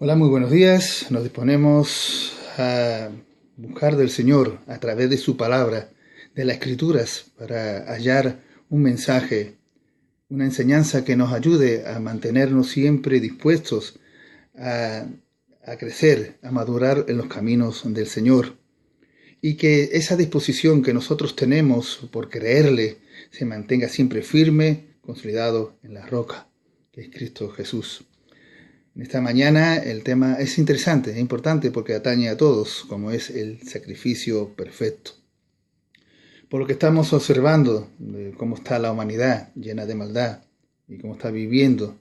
Hola, muy buenos días. Nos disponemos a buscar del Señor a través de su palabra, de las Escrituras, para hallar un mensaje, una enseñanza que nos ayude a mantenernos siempre dispuestos a, a crecer, a madurar en los caminos del Señor. Y que esa disposición que nosotros tenemos por creerle se mantenga siempre firme, consolidado en la roca, que es Cristo Jesús. En esta mañana el tema es interesante, es importante porque atañe a todos, como es el sacrificio perfecto. Por lo que estamos observando de cómo está la humanidad llena de maldad y cómo está viviendo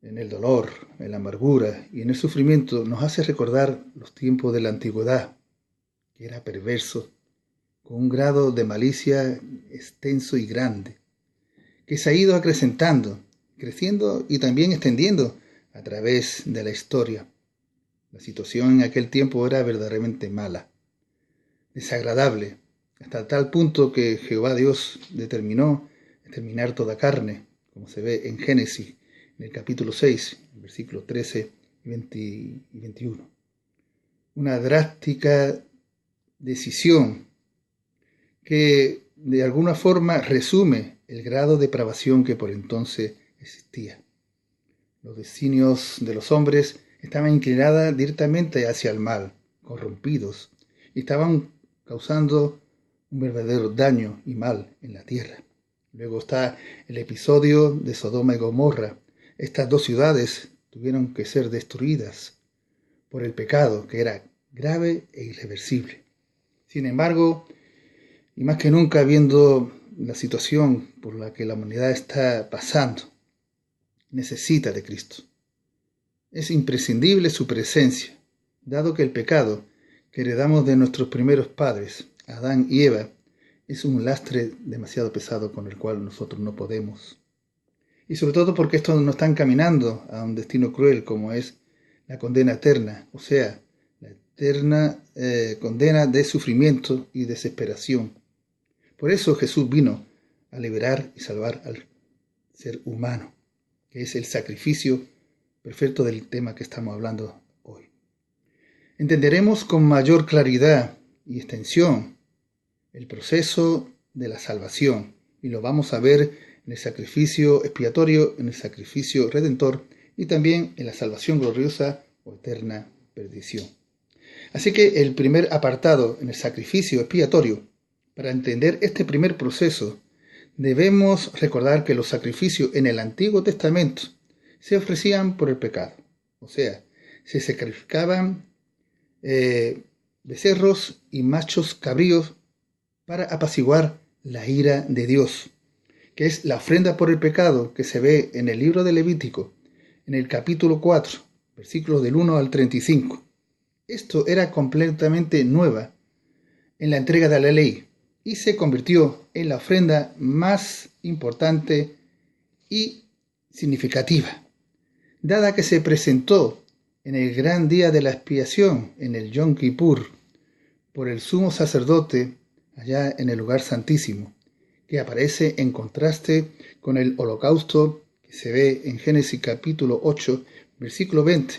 en el dolor, en la amargura y en el sufrimiento, nos hace recordar los tiempos de la antigüedad, que era perverso, con un grado de malicia extenso y grande, que se ha ido acrecentando, creciendo y también extendiendo a través de la historia. La situación en aquel tiempo era verdaderamente mala, desagradable, hasta tal punto que Jehová Dios determinó exterminar toda carne, como se ve en Génesis, en el capítulo 6, versículos 13 y 21. Una drástica decisión que de alguna forma resume el grado de depravación que por entonces existía. Los designios de los hombres estaban inclinados directamente hacia el mal, corrompidos, y estaban causando un verdadero daño y mal en la tierra. Luego está el episodio de Sodoma y Gomorra. Estas dos ciudades tuvieron que ser destruidas por el pecado, que era grave e irreversible. Sin embargo, y más que nunca viendo la situación por la que la humanidad está pasando, necesita de Cristo. Es imprescindible su presencia, dado que el pecado que heredamos de nuestros primeros padres, Adán y Eva, es un lastre demasiado pesado con el cual nosotros no podemos. Y sobre todo porque estos nos están caminando a un destino cruel como es la condena eterna, o sea, la eterna condena de sufrimiento y desesperación. Por eso Jesús vino a liberar y salvar al ser humano, que es el sacrificio perfecto del tema que estamos hablando hoy. Entenderemos con mayor claridad y extensión el proceso de la salvación y lo vamos a ver en el sacrificio expiatorio, en el sacrificio redentor y también en la salvación gloriosa o eterna perdición. Así que el primer apartado en el sacrificio expiatorio, para entender este primer proceso, debemos recordar que los sacrificios en el Antiguo Testamento se ofrecían por el pecado. O sea, se sacrificaban becerros y machos cabríos para apaciguar la ira de Dios, que es la ofrenda por el pecado que se ve en el libro de Levítico, en el capítulo 4, versículos del 1 al 35. Esto era completamente nueva en la entrega de la ley y se convirtió en la ofrenda más importante y significativa, dada que se presentó en el gran día de la expiación, en el Yom Kippur, por el sumo sacerdote allá en el lugar santísimo, que aparece en contraste con el holocausto que se ve en Génesis capítulo 8, versículo 20,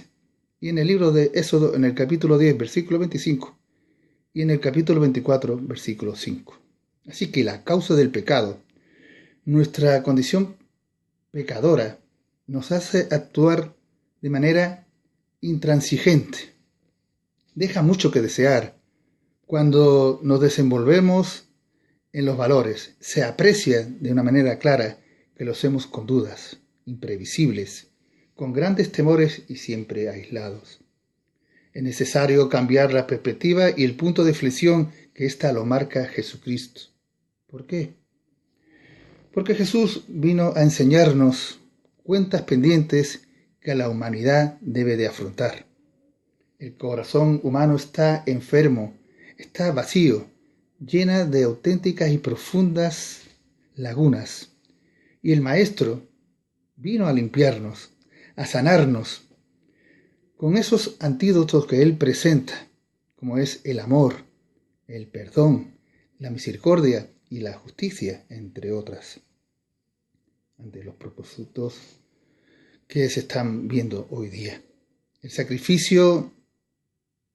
y en el libro de Éxodo en el capítulo 10, versículo 25, y en el capítulo 24, versículo 5. Así que la causa del pecado, nuestra condición pecadora, nos hace actuar de manera intransigente. Deja mucho que desear cuando nos desenvolvemos en los valores. Se aprecia de una manera clara que lo hacemos con dudas, imprevisibles, con grandes temores y siempre aislados. Es necesario cambiar la perspectiva y el punto de flexión que ésta lo marca Jesucristo. ¿Por qué? Porque Jesús vino a enseñarnos cuentas pendientes que la humanidad debe de afrontar. El corazón humano está enfermo, está vacío, llena de auténticas y profundas lagunas. Y el Maestro vino a limpiarnos, a sanarnos, con esos antídotos que Él presenta, como es el amor, el perdón, la misericordia y la justicia, entre otras, ante los propósitos que se están viendo hoy día. El sacrificio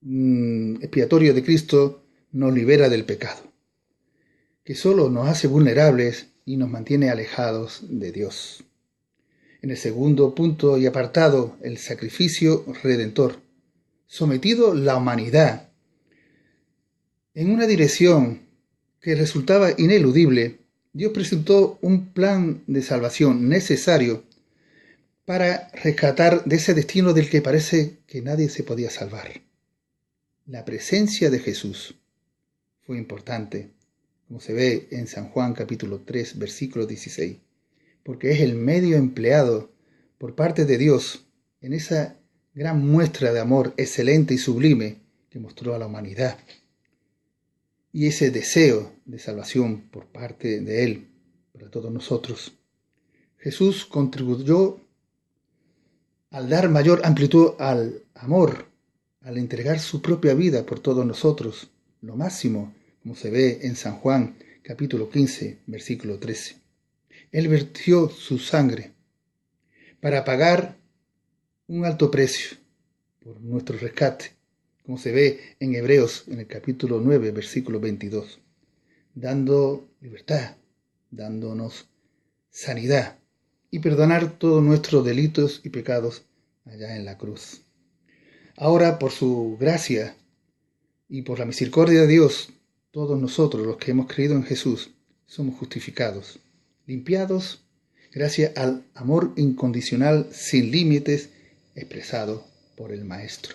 expiatorio de Cristo nos libera del pecado, que solo nos hace vulnerables y nos mantiene alejados de Dios. En el segundo punto y apartado, el sacrificio redentor. Sometido la humanidad en una dirección que resultaba ineludible, Dios presentó un plan de salvación necesario para rescatar de ese destino del que parece que nadie se podía salvar. La presencia de Jesús fue importante, como se ve en San Juan capítulo 3, versículo 16, porque es el medio empleado por parte de Dios en esa gran muestra de amor excelente y sublime que mostró a la humanidad. Y ese deseo de salvación por parte de Él para todos nosotros. Jesús contribuyó al dar mayor amplitud al amor, al entregar su propia vida por todos nosotros, lo máximo, como se ve en San Juan capítulo 15, versículo 13. Él vertió su sangre para pagar un alto precio por nuestro rescate, como se ve en Hebreos en el capítulo 9, versículo 22, dando libertad, dándonos sanidad y perdonar todos nuestros delitos y pecados allá en la cruz. Ahora, por su gracia y por la misericordia de Dios, todos nosotros los que hemos creído en Jesús somos justificados, limpiados gracias al amor incondicional sin límites expresado por el Maestro.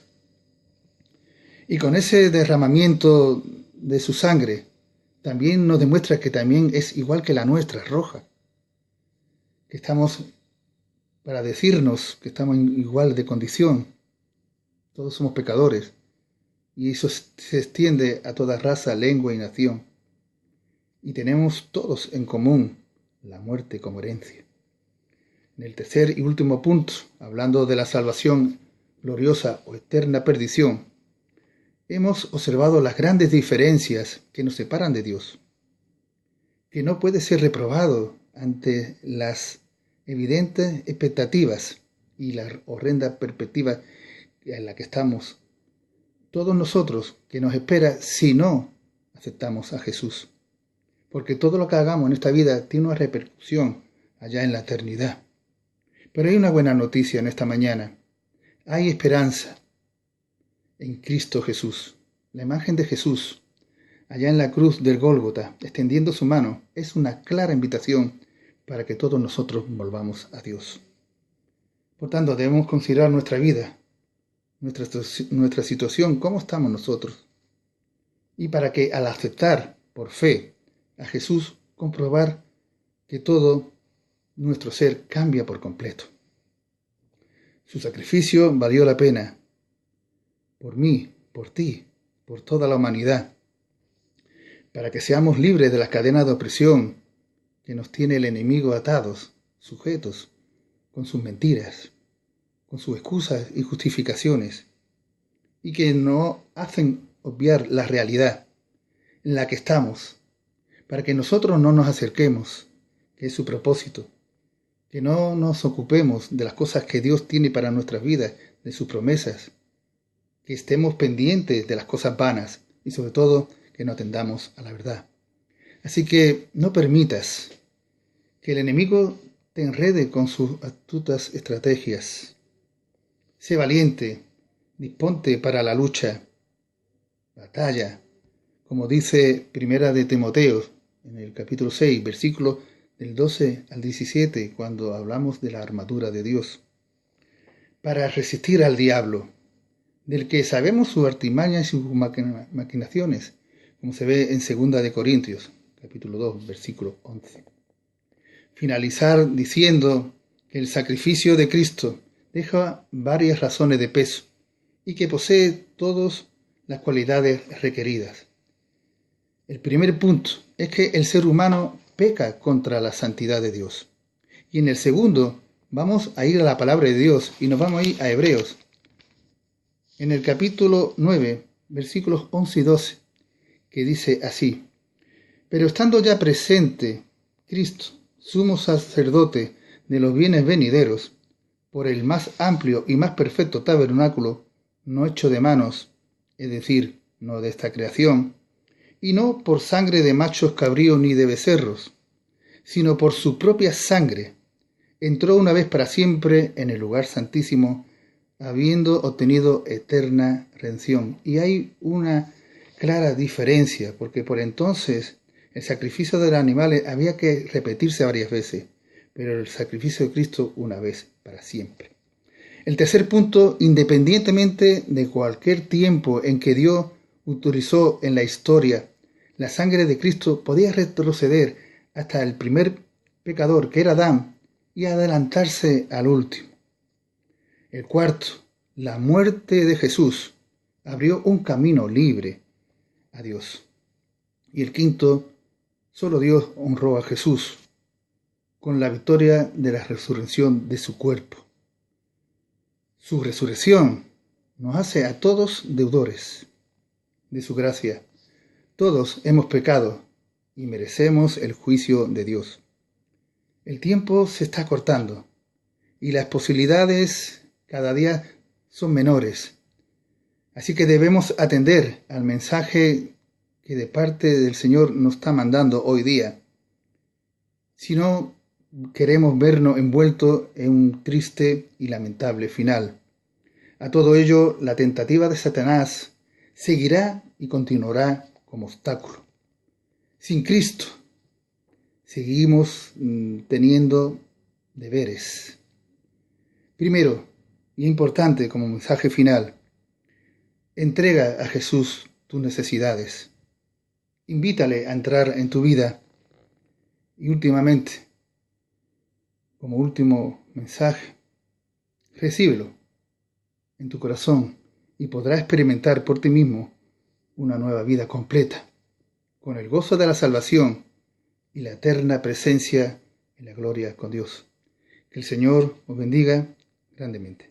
Y con ese derramamiento de su sangre, también nos demuestra que también es igual que la nuestra, roja. Que estamos, para decirnos que estamos igual de condición. Todos somos pecadores. Y eso se extiende a toda raza, lengua y nación. Y tenemos todos en común la muerte como herencia. En el tercer y último punto, hablando de la salvación gloriosa o eterna perdición, hemos observado las grandes diferencias que nos separan de Dios, que no puede ser reprobado ante las evidentes expectativas y la horrenda perspectiva en la que estamos todos nosotros, que nos espera si no aceptamos a Jesús. Porque todo lo que hagamos en esta vida tiene una repercusión allá en la eternidad. Pero hay una buena noticia en esta mañana. Hay esperanza en Cristo Jesús. La imagen de Jesús, allá en la cruz del Gólgota, extendiendo su mano, es una clara invitación para que todos nosotros volvamos a Dios. Por tanto, debemos considerar nuestra vida, nuestra situación, cómo estamos nosotros. Y para que al aceptar por fe a Jesús, comprobar que todo nuestro ser cambia por completo. Su sacrificio valió la pena, por mí, por ti, por toda la humanidad, para que seamos libres de las cadenas de opresión que nos tiene el enemigo atados, sujetos, con sus mentiras, con sus excusas y justificaciones, y que nos hacen obviar la realidad en la que estamos, para que nosotros no nos acerquemos, que es su propósito, que no nos ocupemos de las cosas que Dios tiene para nuestras vidas, de sus promesas, que estemos pendientes de las cosas vanas y sobre todo que no atendamos a la verdad. Así que no permitas que el enemigo te enrede con sus astutas estrategias. Sé valiente, disponte para la lucha, batalla, como dice Primera de Timoteo en el capítulo 6, versículo del 12 al 17, cuando hablamos de la armadura de Dios, para resistir al diablo, del que sabemos sus artimañas y sus maquinaciones, como se ve en 2 de Corintios, capítulo 2, versículo 11. Finalizar diciendo que el sacrificio de Cristo deja varias razones de peso y que posee todas las cualidades requeridas. El primer punto es que el ser humano peca contra la santidad de Dios. Y en el segundo vamos a ir a la palabra de Dios y nos vamos a ir a Hebreos. En el capítulo 9, versículos 11 y 12, que dice así: pero estando ya presente Cristo, sumo sacerdote de los bienes venideros, por el más amplio y más perfecto tabernáculo, no hecho de manos, es decir, no de esta creación, y no por sangre de machos cabríos ni de becerros, sino por su propia sangre, entró una vez para siempre en el lugar santísimo, habiendo obtenido eterna redención. Y hay una clara diferencia, porque por entonces el sacrificio de los animales había que repetirse varias veces, pero el sacrificio de Cristo una vez para siempre. El tercer punto, independientemente de cualquier tiempo en que Dios utilizó en la historia, la sangre de Cristo podía retroceder hasta el primer pecador, que era Adán, y adelantarse al último. El cuarto, la muerte de Jesús abrió un camino libre a Dios. Y el quinto, solo Dios honró a Jesús con la victoria de la resurrección de su cuerpo. Su resurrección nos hace a todos deudores de su gracia. Todos hemos pecado y merecemos el juicio de Dios. El tiempo se está cortando y las posibilidades cada día son menores. Así que debemos atender al mensaje que de parte del Señor nos está mandando hoy día. Si no queremos vernos envueltos en un triste y lamentable final. A todo ello, la tentativa de Satanás seguirá y continuará como obstáculo. Sin Cristo, seguimos teniendo deberes. Primero, y importante como mensaje final, entrega a Jesús tus necesidades. Invítale a entrar en tu vida. Y últimamente, como último mensaje, recíbelo en tu corazón y podrás experimentar por ti mismo una nueva vida completa, con el gozo de la salvación y la eterna presencia en la gloria con Dios. Que el Señor os bendiga grandemente.